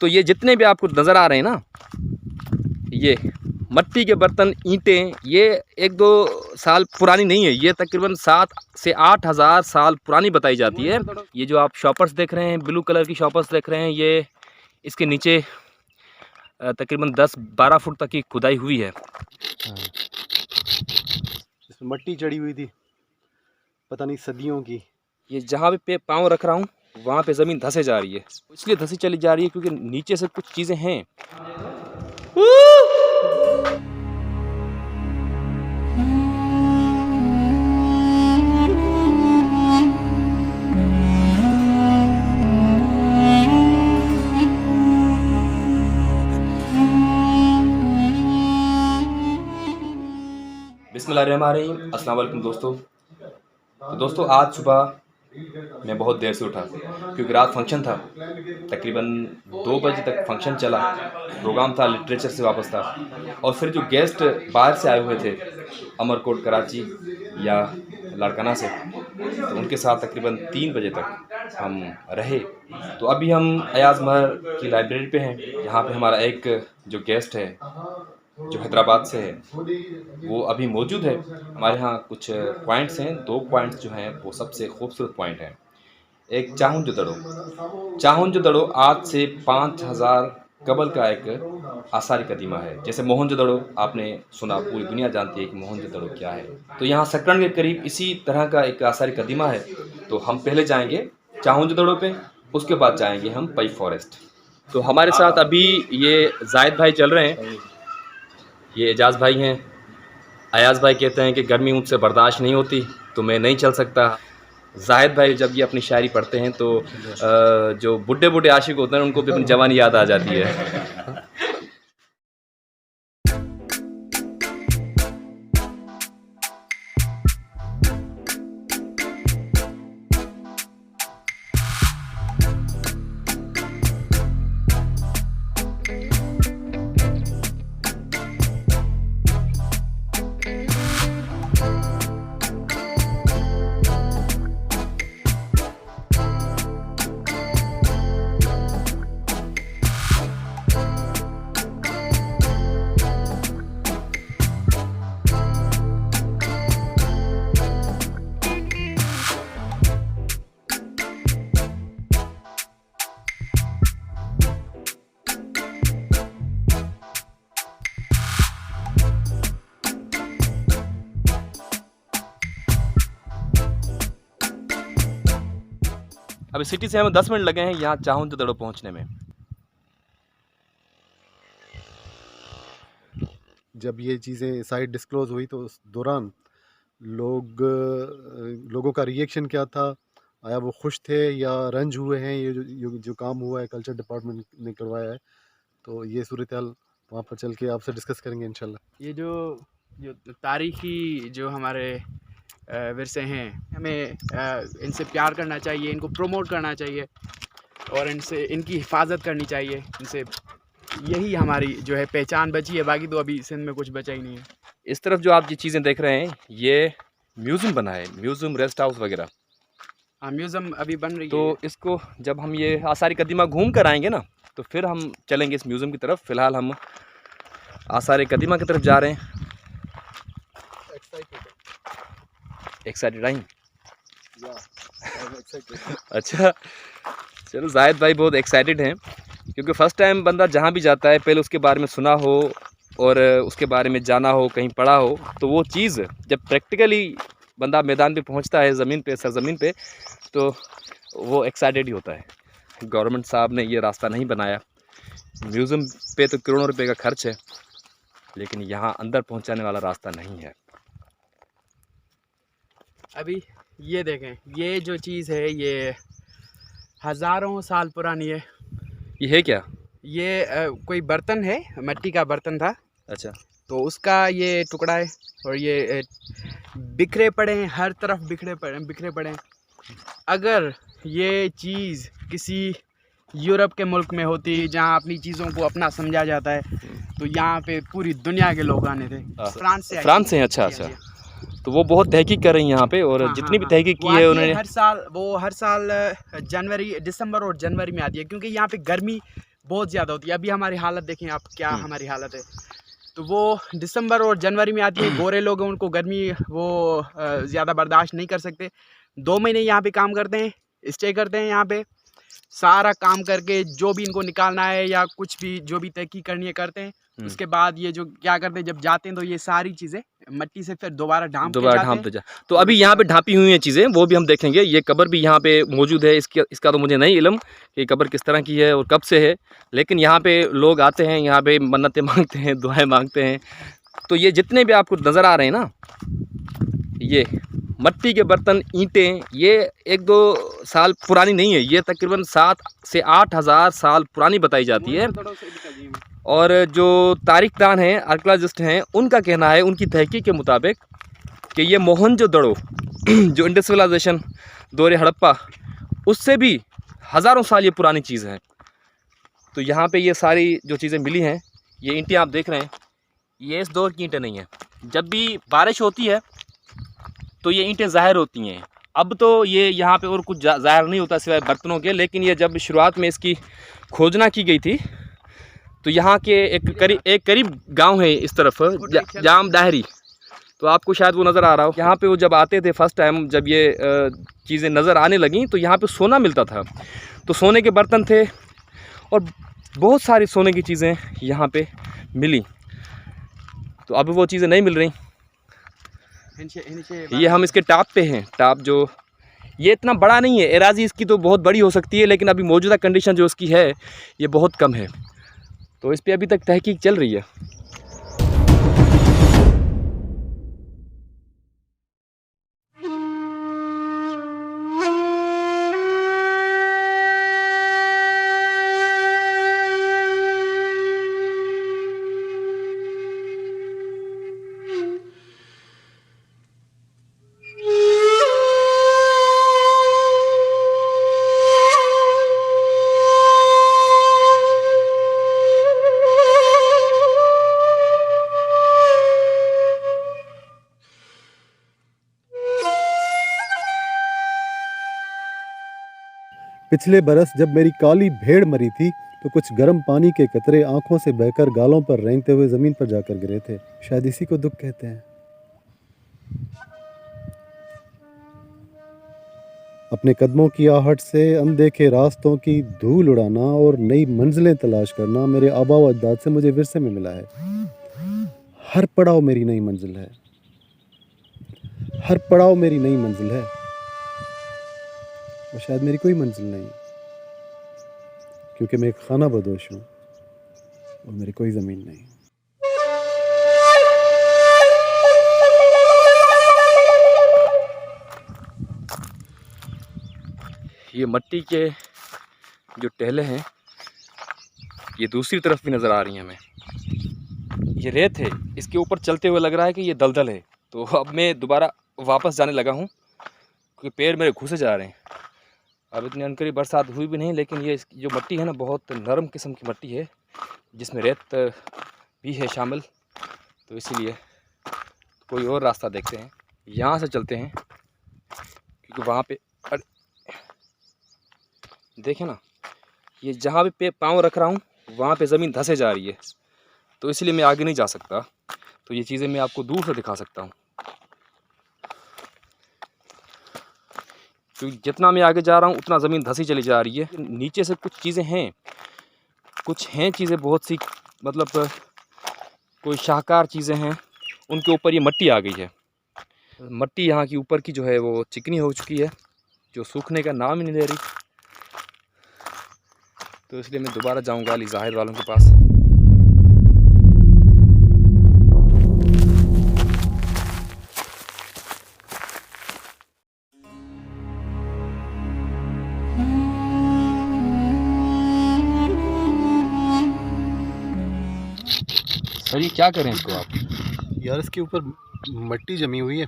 तो ये जितने भी आपको नज़र आ रहे हैं ना, ये मिट्टी के बर्तन, ईंटें, ये 1-2 साल पुरानी नहीं है, ये तकरीबन 7 से 8 हज़ार साल पुरानी बताई जाती है। ये जो आप शॉपर्स देख रहे हैं, ब्लू कलर की शॉपर्स देख रहे हैं, ये इसके नीचे तकरीबन 10-12 फुट तक की खुदाई हुई है। इसमें मिट्टी चढ़ी हुई थी, पता नहीं सदियों की। ये जहाँ पे पाँव रख रहा हूँ वहाँ पे ज़मीन धंसे जा रही है, इसलिए धंसी चली जा रही है क्योंकि नीचे से कुछ चीज़ें हैं। बिस्मिल्लाहिर्रहमानिर्रहीम, अस्सलाम वालेकुम दोस्तों। तो दोस्तों आज सुबह मैं बहुत देर से उठा क्योंकि रात फंक्शन था, तकरीबन 2 बजे तक फंक्शन चला, प्रोग्राम था, लिटरेचर से वापस था। और फिर जो गेस्ट बाहर से आए हुए थे अमरकोट कराची या लाड़काना से, तो उनके साथ तकरीबन 3 बजे तक हम रहे। तो अभी हम अयाज़ महर की लाइब्रेरी पे हैं, यहाँ पे हमारा एक जो गेस्ट है जो हैदराबाद से है वो अभी मौजूद है। हमारे यहाँ कुछ पॉइंट्स हैं, 2 पॉइंट्स जो हैं वो सबसे खूबसूरत पॉइंट हैं। एक चाहुंजोदड़ो आज से 5000 कबल का एक आसार कदीमा है। जैसे मोहनजोदड़ो आपने सुना, पूरी दुनिया जानती है कि मोहनजोदड़ो क्या है। तो यहाँ सकरन के करीब इसी तरह का एक आसार कदीमा है। तो हम पहले जाएंगे चाहुंजोदड़ो पे, उसके बाद जाएंगे हम पई फॉरेस्ट। तो हमारे साथ अभी ये जायद भाई चल रहे हैं, ये एजाज़ भाई हैं। अयाज़ भाई कहते हैं कि गर्मी मुझसे बर्दाश्त नहीं होती तो मैं नहीं चल सकता। जाहिद भाई जब ये अपनी शायरी पढ़ते हैं तो जो बुढ़े बुढ़े आशिक होते हैं उनको भी अपनी जवानी याद आ जाती है। अभी सिटी से हमें 10 मिनट लगे हैं यहाँ चाहुंजोदड़ो पहुँचने में। जब ये चीज़ें साइट डिस्क्लोज़ हुई तो उस दौरान लोगों का रिएक्शन क्या था? आया वो खुश थे या रंज हुए हैं? ये जो काम हुआ है कल्चर डिपार्टमेंट ने करवाया है, तो ये सूरत हाल वहाँ पर चल के आपसे डिस्कस करेंगे इंशाल्लाह। ये जो तारीख़ी जो हमारे विरसे हैं, हमें इनसे प्यार करना चाहिए, इनको प्रमोट करना चाहिए और इनकी हिफाजत करनी चाहिए। इनसे यही हमारी जो है पहचान बची है, बाकी तो अभी सिंध में कुछ बचा ही नहीं है। इस तरफ जो आप ये चीज़ें देख रहे हैं ये म्यूज़ियम बना है, म्यूज़ियम, रेस्ट हाउस वगैरह। हाँ, म्यूज़ियम अभी बन रही है। तो इसको जब हम ये आसारी कदीमा घूम कर आएंगे ना तो फिर हम चलेंगे इस म्यूज़ियम की तरफ। फ़िलहाल हम आसार कदीमा की तरफ जा रहे हैं। Excited I? अच्छा, चलो जायद भाई बहुत एक्साइटेड हैं क्योंकि फ़र्स्ट टाइम बंदा जहाँ भी जाता है पहले उसके बारे में सुना हो और उसके बारे में जाना हो, कहीं पढ़ा हो, तो वो चीज़ जब प्रैक्टिकली बंदा मैदान पे पहुँचता है, ज़मीन पे, सरज़मीन पे, तो वो एक्साइटेड ही होता है। गवर्नमेंट साहब ने ये रास्ता नहीं बनाया, म्यूज़ियम पे तो करोड़ों रुपए का खर्च है, लेकिन यहाँ अंदर पहुँचाने वाला रास्ता नहीं है। अभी ये देखें, ये जो चीज़ है ये हज़ारों साल पुरानी है। ये है क्या? ये कोई बर्तन है, मिट्टी का बर्तन था। अच्छा, तो उसका ये टुकड़ा है और ये बिखरे पड़े हैं, हर तरफ बिखरे पड़े हैं। अगर ये चीज़ किसी यूरोप के मुल्क में होती जहाँ अपनी चीज़ों को अपना समझा जाता है, तो यहाँ पे पूरी दुनिया के लोग आने थे। फ्रांस से। अच्छा। तो वो बहुत तहकीक कर रही हैं यहाँ पे, और जितनी भी तहकीक की है उन्होंने हर साल जनवरी, दिसंबर और जनवरी में आती है, क्योंकि यहाँ पे गर्मी बहुत ज़्यादा होती है। अभी हमारी हालत देखें आप, क्या हमारी हालत है। तो वो दिसंबर और जनवरी में आती है। गोरे लोग हैं, उनको गर्मी वो ज़्यादा बर्दाश्त नहीं कर सकते। 2 महीने यहाँ पे काम करते हैं, स्टे करते हैं यहाँ पे, सारा काम करके जो भी इनको निकालना है या कुछ भी जो भी तहकीक करनी है करते हैं। उसके बाद ये जो क्या करते हैं, जब जाते हैं तो ये सारी चीज़ें मट्टी से फिर दोबारा ढांप ढांपते जा। तो अभी यहाँ पे ढांपी हुई हैं चीज़ें, वो भी हम देखेंगे। ये कब्र भी यहाँ पे मौजूद है। इसका तो मुझे नहीं इल्म कि कब्र किस तरह की है और कब से है, लेकिन यहाँ पे लोग आते हैं, यहाँ पे मन्नतें मांगते हैं, दुआएं मांगते हैं। तो ये जितने भी आपको नज़र आ रहे हैं ना, ये मट्टी के बर्तन, ईंटें, ये 1-2 साल पुरानी नहीं है। ये तकरीबन 7 से 8 हज़ार साल पुरानी बताई जाती है। और जो तारीखदान हैं, आर्कियोलॉजिस्ट हैं, उनका कहना है, उनकी तहकीक के मुताबिक, कि ये मोहनजोदड़ो जो इंडस सिविलाइजेशन दौरे हड़प्पा, उससे भी हज़ारों साल ये पुरानी चीज़ है। तो यहाँ पे ये सारी जो चीज़ें मिली हैं, ये ईंटें आप देख रहे हैं, ये इस दौर की ईंटें नहीं हैं। जब भी बारिश होती है तो ये ईंटें ज़ाहिर होती हैं। अब तो ये यहाँ पे और कुछ ज़ाहिर नहीं होता सिवाय बर्तनों के, लेकिन ये जब शुरुआत में इसकी खोजना की गई थी तो यहाँ के एक करीब गांव है इस तरफ, जाम दाहरी, तो आपको शायद वो नज़र आ रहा हो। यहाँ पे वो जब आते थे फर्स्ट टाइम, जब ये चीज़ें नज़र आने लगीं, तो यहाँ पे सोना मिलता था। तो सोने के बर्तन थे और बहुत सारी सोने की चीज़ें यहाँ पे मिली। तो अब वो चीज़ें नहीं मिल रही। ये हम इसके टॉप पे हैं। टॉप जो ये इतना बड़ा नहीं है, एराजी इसकी तो बहुत बड़ी हो सकती है, लेकिन अभी मौजूदा कंडीशन जो उसकी है ये बहुत कम है। तो इस पे अभी तक तहकीक चल रही है। पिछले बरस जब मेरी काली भेड़ मरी थी तो कुछ गर्म पानी के कतरे आंखों से बहकर गालों पर रेंगते हुए ज़मीन पर जाकर गिरे थे। शायद इसी को दुख कहते हैं। अपने कदमों की आहट से अनदेखे रास्तों की धूल उड़ाना और नई मंजिलें तलाश करना मेरे आबा व अजदाद से मुझे विरसे में मिला है। हर पड़ाव मेरी नई मंजिल है, हर पड़ाव मेरी नई मंजिल है। और शायद मेरी कोई मंजिल नहीं, क्योंकि मैं एक खाना बदोश हूँ और मेरी कोई ज़मीन नहीं। ये मट्टी के जो टहले हैं ये दूसरी तरफ भी नज़र आ रही हैं हमें। ये रेत है, इसके ऊपर चलते हुए लग रहा है कि ये दलदल है। तो अब मैं दोबारा वापस जाने लगा हूँ क्योंकि पैर मेरे घुसे जा रहे हैं। अब इतनी अनकरी बरसात हुई भी नहीं, लेकिन ये जो मट्टी है ना, बहुत नरम किस्म की मट्टी है जिसमें रेत भी है शामिल। तो इसीलिए कोई और रास्ता देखते हैं, यहाँ से चलते हैं, क्योंकि वहाँ पे देखें ना, ये जहाँ पे पाँव रख रहा हूँ वहाँ पे ज़मीन धंसे जा रही है। तो इसलिए मैं आगे नहीं जा सकता। तो ये चीज़ें मैं आपको दूर से दिखा सकता हूँ, क्योंकि जितना मैं आगे जा रहा हूँ उतना ज़मीन धंसी चली जा रही है। नीचे से कुछ चीज़ें हैं, कुछ हैं चीज़ें बहुत सी, मतलब कोई शाहकार चीज़ें हैं, उनके ऊपर ये मट्टी आ गई है। मट्टी यहाँ की ऊपर की जो है वो चिकनी हो चुकी है, जो सूखने का नाम ही नहीं ले रही। तो इसलिए मैं दोबारा जाऊँगा अली ज़ाहिद वालों के पास। सर ये क्या करें इसको आप? यार इसके ऊपर मट्टी जमी हुई है।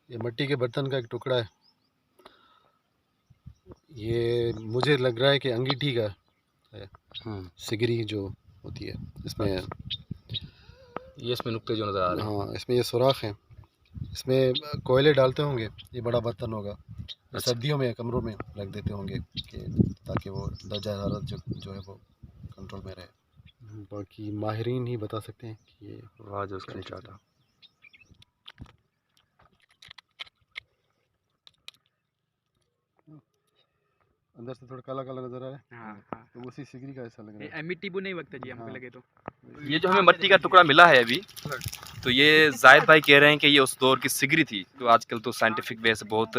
ये मट्टी के बर्तन का एक टुकड़ा है। ये मुझे लग रहा है कि अंगीठी का है, सिगरी जो होती है इसमें। ये इसमें नुक्ते जो नज़र आ रहे हैं, हाँ, इसमें ये सुराख हैं। इसमें कोयले डालते होंगे, ये बड़ा बर्तन होगा। अच्छा। सर्दियों में कमरों में रख देते होंगे कि ताकि वो दर्जा हरारत जो है वो कंट्रोल में रहे। बाकी माहिरीन ही बता सकते हैं कि ये वाह जो उसका निचाटा। अंदर से थोड़ा काला काला नजर आ रहा है, हाँ हाँ, तो उसी सिगरी का ऐसा लग रहा है। मिट्टी बु नहीं वक्त जी हमको हाँ। लगे तो। ये जो हमें मट्टी का टुकड़ा मिला है अभी, तो ये जाहिद भाई कह रहे हैं कि ये उस दौर की सिगरी थी। तो आजकल तो साइंटिफिक वे से बहुत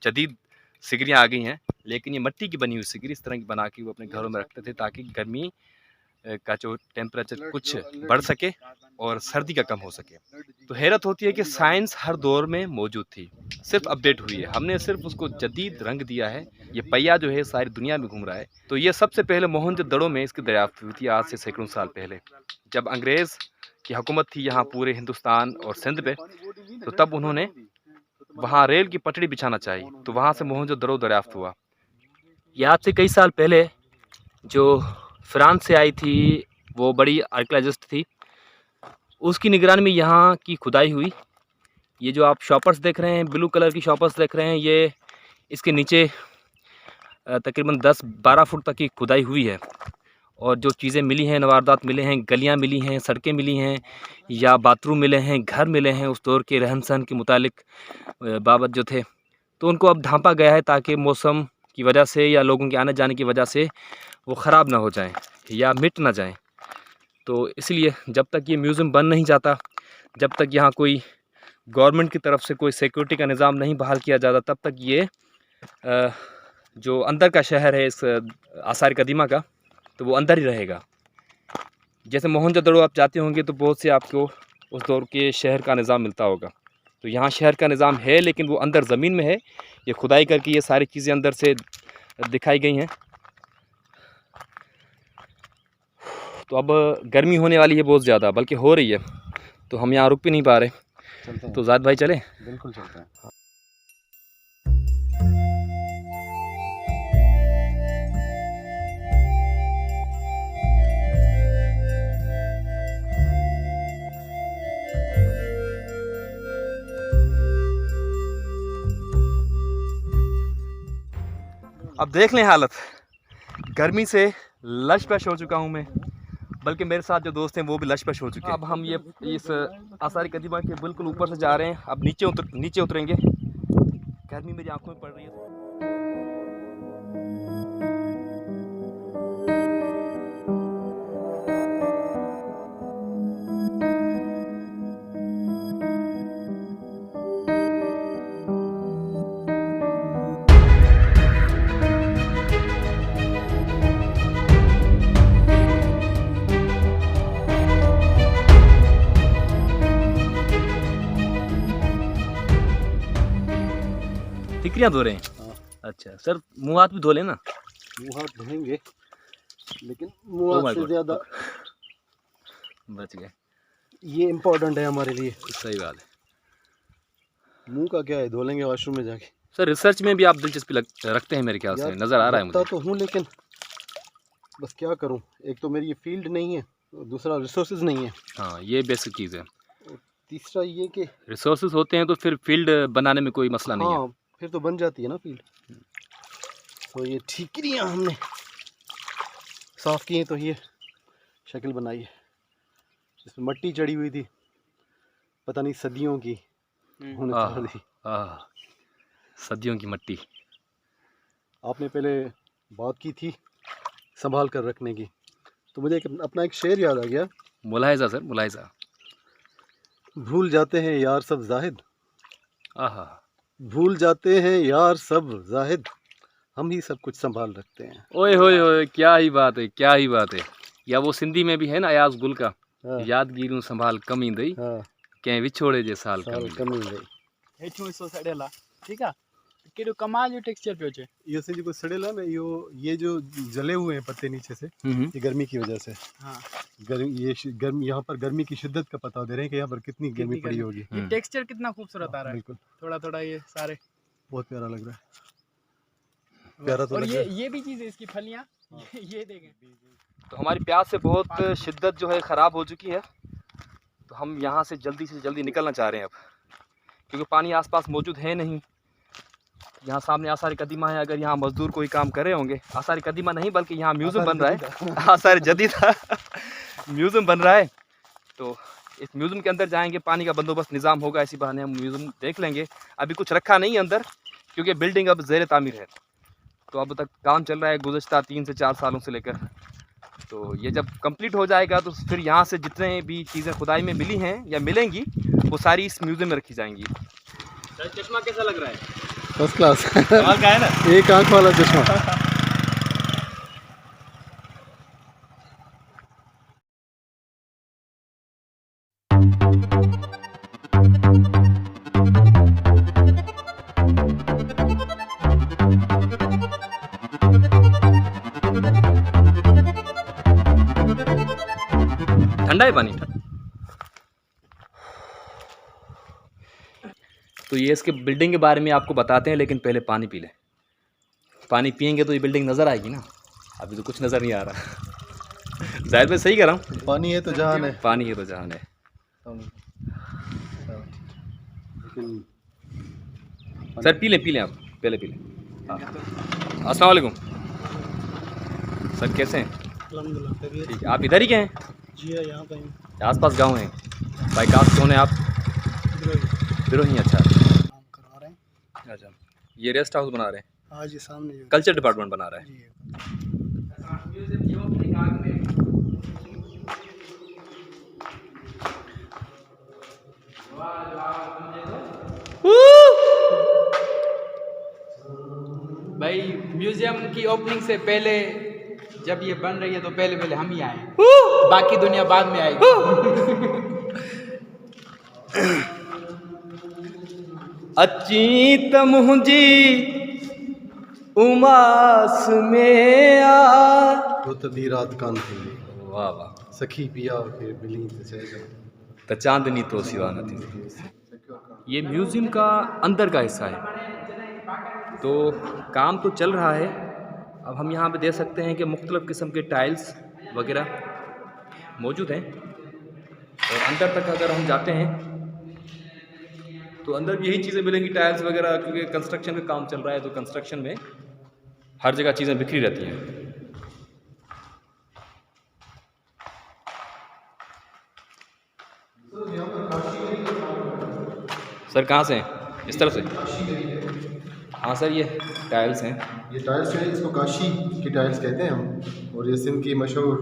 जदीद सिगरियाँ आ गई हैं, लेकिन ये मट्टी की बनी हुई सिगरी इस तरह की बना के वो अपने घरों में रखते थे ताकि गर्मी का जो टेम्परेचर कुछ बढ़ सके और सर्दी का कम हो सके। तो हैरत होती है कि साइंस हर दौर में मौजूद थी, सिर्फ अपडेट हुई है, हमने सिर्फ उसको जदीद रंग दिया है। ये पहिया जो है सारी दुनिया में घूम रहा है। तो ये सबसे पहले मोहनजोदड़ो में इसकी दरियाफ्त हुई थी आज से सैकड़ों साल पहले, जब अंग्रेज़ की हुकूमत थी यहाँ पूरे हिंदुस्तान और सिंध पे। तो तब उन्होंने वहाँ रेल की पटड़ी बिछाना चाहिए, तो वहाँ से मोहनजोदड़ो दरियाफ्त हुआ। ये आज से कई साल पहले जो फ्रांस से आई थी वो बड़ी आर्कियोलॉजिस्ट थी, उसकी निगरानी में यहाँ की खुदाई हुई। ये जो आप शॉपर्स देख रहे हैं, ब्लू कलर की शॉपर्स देख रहे हैं, ये इसके नीचे तकरीबन 10-12 फुट तक की खुदाई हुई है। और जो चीज़ें मिली हैं, नवारदात मिले हैं, गलियाँ मिली हैं, सड़कें मिली हैं या बाथरूम मिले हैं, घर मिले हैं उस दौर के रहन सहन के मुतालिक बाबत जो थे, तो उनको अब ढांपा गया है ताकि मौसम की वजह से या लोगों के आने जाने की वजह से वो ख़राब ना हो जाएं या मिट ना जाएं। तो इसलिए जब तक ये म्यूज़ियम बन नहीं जाता, जब तक यहाँ कोई गवर्नमेंट की तरफ से कोई सिक्योरिटी का निज़ाम नहीं बहाल किया जाता, तब तक ये जो अंदर का शहर है इस आसार कदीमा का, तो वो अंदर ही रहेगा। जैसे मोहनजोदड़ो आप जाते होंगे तो बहुत से आपको उस दौर के शहर का निज़ाम मिलता होगा। तो यहाँ शहर का निज़ाम है लेकिन वो अंदर ज़मीन में है। ये खुदाई करके ये सारी चीज़ें अंदर से दिखाई गई हैं। तो अब गर्मी होने वाली है बहुत ज़्यादा, बल्कि हो रही है, तो हम यहाँ रुक भी नहीं पा रहे। चलते हैं। तो जाद भाई चले? बिल्कुल चलते हैं। अब देख लें हालत, गर्मी से लशपश हो चुका हूँ मैं, बल्कि मेरे साथ जो दोस्त हैं वो भी लशपश हो चुके हैं। अब हम ये इस आसार कदीमा के बिल्कुल ऊपर से जा रहे हैं। अब नीचे उतरेंगे। गर्मी मेरी आंखों में पड़ रही है। टिकरियाँ धो रहे हैं? हाँ। अच्छा सर, मुँह हाथ भी धो लेना। मुँह हाथ धोएंगे, लेकिन मुँह हाथ से ज़्यादा बच गए। ये इम्पोर्टेंट है हमारे लिए। सही बात है। मुँह का क्या है, धो लेंगे वॉशरूम में जाके। सर रिसर्च में भी आप दिलचस्पी रखते हैं मेरे ख्याल से, नज़र आ रहा है मुझे। तो हूँ, लेकिन बस क्या करूँ, एक तो मेरी ये फील्ड नहीं है, दूसरा रिसोर्सेज नहीं है। हाँ ये बेसिक चीज़ है। तीसरा ये कि रिसोर्सेज होते हैं तो फिर फील्ड बनाने में कोई मसला नहीं है। हाँ, फिर तो बन जाती है ना फील्ड। तो ये ठीकरियाँ हमने साफ़ की हैं, तो ये शक्ल बनाई है। इसमें मट्टी चढ़ी हुई थी, पता नहीं सदियों की होने आह, थी। सदियों की मट्टी। आपने पहले बात की थी संभाल कर रखने की, तो मुझे अपना एक शेर याद आ गया। मुलाहिजा सर, मुलाहिजा। भूल जाते हैं यार सब जाहिद, आहा, भूल जाते हैं यार सब जाहिद, हम ही सब कुछ संभाल रखते हैं। ओए होए होए, क्या ही बात है, क्या ही बात है। या वो सिंधी में भी है ना अयाज गुल का, हाँ। यादगिरूं संभाल कमी दई, हाँ, कंहिं विछोड़े जे साल साल कमी कमी गई। हेठो सो सड़ेला ठीक है, केड़ो कमाल जो टेक्सचर पे होचे। ये से जो सड़ेला ना, ये जो जले हुए हैं पत्ते नीचे से, ये गर्मी की वजह से। हाँ, गर्मी यहाँ पर गर्मी की शिद्दत का पता दे रहे हैं कि यहाँ पर कितनी गर्मी पड़ी होगी। ये टेक्सचर कितना खूबसूरत आ रहा है। बिल्कुल, थोड़ा थोड़ा ये सारे बहुत प्यारा लग रहा है। प्यारा तो और लग रहा है। ये भी चीज़ है, इसकी फलियाँ ये देखें। तो हमारी प्यास से बहुत शिद्दत जो है ख़राब हो चुकी है, तो हम यहाँ से जल्दी निकलना चाह रहे हैं अब। क्योंकि पानी आसपास मौजूद है नहीं। यहाँ सामने आसार कदीमा है, अगर यहाँ मजदूर कोई काम कर रहे होंगे, आसार कदीमा नहीं बल्कि यहाँ म्यूज़ियम बन रहा है, आसार जदीद म्यूज़ियम बन रहा है। तो इस म्यूज़ियम के अंदर जाएंगे, पानी का बंदोबस्त निज़ाम होगा, इसी बहाने हम म्यूज़ियम देख लेंगे। अभी कुछ रखा नहीं है अंदर क्योंकि बिल्डिंग अब ज़ेर तामीर है, तो अब तक काम चल रहा है गुज़श्ता 3 से 4 सालों से लेकर। तो ये जब कंप्लीट हो जाएगा तो फिर यहाँ से जितने भी चीज़ें खुदाई में मिली हैं या मिलेंगी वो सारी इस म्यूज़ियम में रखी जाएंगी। चश्मा कैसा लग रहा है? First class. कमाल का है ना, एक आंख वाला चश्मा। ठंडा है पानी। तो ये इसके बिल्डिंग के बारे में आपको बताते हैं, लेकिन पहले पानी पी लें। पानी पियेंगे तो ये बिल्डिंग नज़र आएगी ना, अभी तो कुछ नज़र नहीं आ रहा। जाहिर मैं सही कह रहा हूँ, पानी है तो जहान है। पानी है तो जहान है। सर पी लें आप, पहले पी लें। अस्सलाम वालेकुम सर, कैसे हैं? अल्हम्दुलिल्लाह। ठीक है, आप इधर ही के हैं? जी हाँ, यहाँ पे आसपास गांव हैं। भाई कास्ट कौन है आप? बिरोही। अच्छा काम करवा रहे हैं। अच्छा, ये रेस्ट हाउस बना रहे हैं? हाँ जी, सामने जो कल्चर डिपार्टमेंट बना रहा है। जी। भाई म्यूजियम की ओपनिंग से पहले जब ये बन रही है तो पहले हम ही आए, बाकी दुनिया बाद में आएगी। अची त मुंहिंजी उमास में आ। वो तो दी रात कान थी, वाह वाह, सखी पिया के बिली से त चांदनी तो सिवा न थी। ये म्यूज़ियम का अंदर का हिस्सा है, तो काम तो चल रहा है। अब हम यहाँ पे देख सकते हैं कि मुख्तलिफ़ किस्म के टाइल्स वगैरह मौजूद हैं, और अंदर तक अगर हम जाते हैं तो अंदर भी यही चीज़ें मिलेंगी, टाइल्स वगैरह, क्योंकि कंस्ट्रक्शन का काम चल रहा है, तो कंस्ट्रक्शन में हर जगह चीज़ें बिखरी रहती हैं। सर कहाँ से हैं? इस तरफ से? हाँ सर, ये टाइल्स हैं। ये टाइल्स है, इसको काशी की टाइल्स कहते हैं हम, और ये सिंध की मशहूर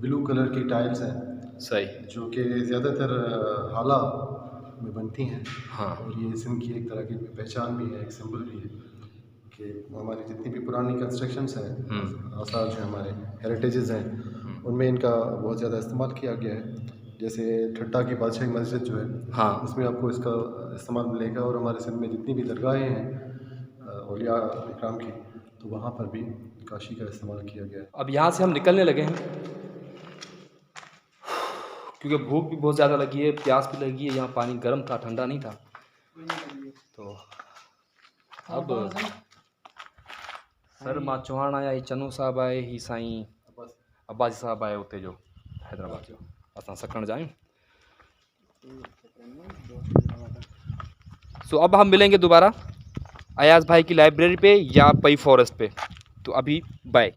ब्लू कलर की टाइल्स हैं, सही, जो कि ज़्यादातर हाला में बनती हैं। हाँ। और ये सिंध की एक तरह की पहचान भी है, एक सिंबल भी है कि हमारी जितनी भी पुरानी कंस्ट्रक्शंस हैं, आसार जो हमारे हेरिटेजेस हैं, उनमें इनका बहुत ज़्यादा इस्तेमाल किया गया है। जैसे ठट्टा की बादशाही मस्जिद जो है, हाँ, उसमें आपको इसका इस्तेमाल मिलेगा, और हमारे सिंध में जितनी भी दरगाहें हैं औलिया इकराम की, तो वहाँ पर भी काशी का इस्तेमाल किया गया है। अब यहाँ से हम निकलने लगे हैं, क्योंकि भूख भी बहुत ज़्यादा लगी है, प्यास भी लगी है। यहाँ पानी गर्म था, ठंडा नहीं था। तो अब सर मां चौहान आया, ही चनू साहब आए, ही साईं अब्बासी साहब आए उते जो हैदराबाद जो, असां सकण जायूं। सो अब हम मिलेंगे दोबारा अयाज भाई की लाइब्रेरी पे या पई फॉरेस्ट पे। तो अभी बाय।